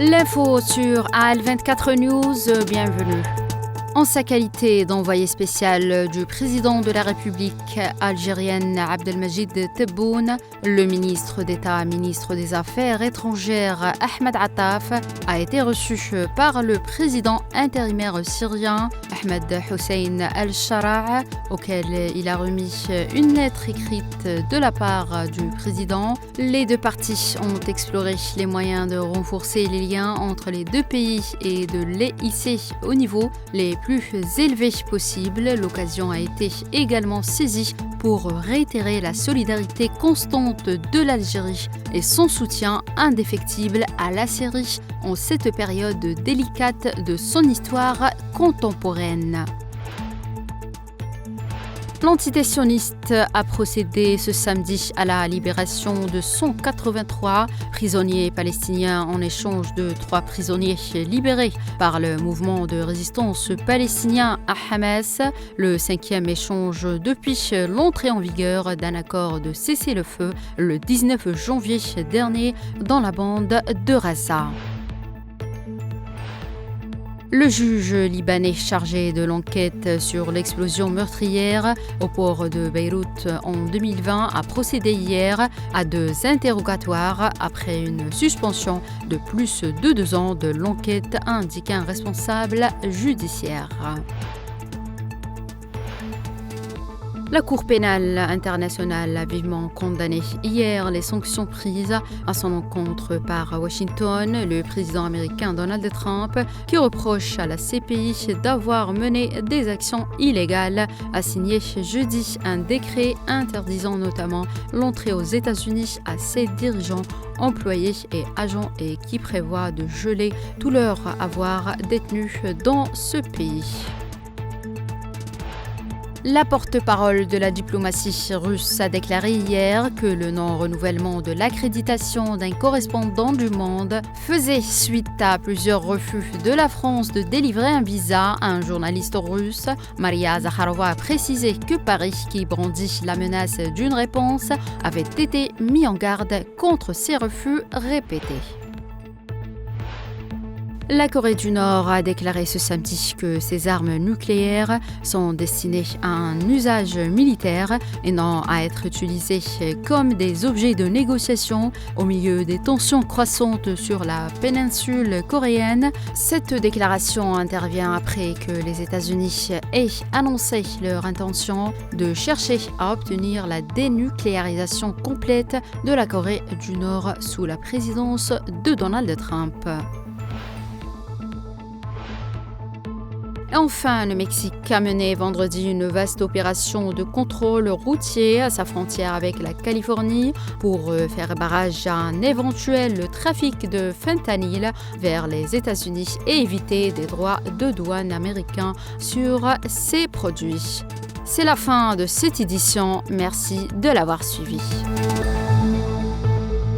L'info sur AL24 News, bienvenue. En sa qualité d'envoyé spécial du président de la République algérienne Abdelmajid Tebboune, le ministre d'État, ministre des Affaires étrangères Ahmed Attaf a été reçu par le président intérimaire syrien Ahmed Hussein al-Shara, auquel il a remis une lettre écrite de la part du président. Les deux parties ont exploré les moyens de renforcer les liens entre les deux pays et de les hisser au niveau les plus élevé possible. L'occasion a été également saisie pour réitérer la solidarité constante de l'Algérie et son soutien indéfectible à la Syrie en cette période délicate de son histoire contemporaine. L'entité sioniste a procédé ce samedi à la libération de 183 prisonniers palestiniens en échange de 3 prisonniers libérés par le mouvement de résistance palestinien à Hamas, le 5e échange depuis l'entrée en vigueur d'un accord de cessez-le-feu le 19 janvier dernier dans la bande de Gaza. Le juge libanais chargé de l'enquête sur l'explosion meurtrière au port de Beyrouth en 2020 a procédé hier à 2 interrogatoires après une suspension de plus de 2 ans de l'enquête, a indiqué un responsable judiciaire. La Cour pénale internationale a vivement condamné hier les sanctions prises à son encontre par Washington, le président américain Donald Trump, qui reproche à la CPI d'avoir mené des actions illégales, a signé jeudi un décret interdisant notamment l'entrée aux États-Unis à ses dirigeants, employés et agents et qui prévoit de geler tout leur avoir détenu dans ce pays. La porte-parole de la diplomatie russe a déclaré hier que le non-renouvellement de l'accréditation d'un correspondant du Monde faisait suite à plusieurs refus de la France de délivrer un visa à un journaliste russe. Maria Zakharova a précisé que Paris, qui brandit la menace d'une réponse, avait été mis en garde contre ces refus répétés. La Corée du Nord a déclaré ce samedi que ses armes nucléaires sont destinées à un usage militaire et non à être utilisées comme des objets de négociation au milieu des tensions croissantes sur la péninsule coréenne. Cette déclaration intervient après que les États-Unis aient annoncé leur intention de chercher à obtenir la dénucléarisation complète de la Corée du Nord sous la présidence de Donald Trump. Enfin, le Mexique a mené vendredi une vaste opération de contrôle routier à sa frontière avec la Californie pour faire barrage à un éventuel trafic de fentanyl vers les États-Unis et éviter des droits de douane américains sur ces produits. C'est la fin de cette édition. Merci de l'avoir suivi.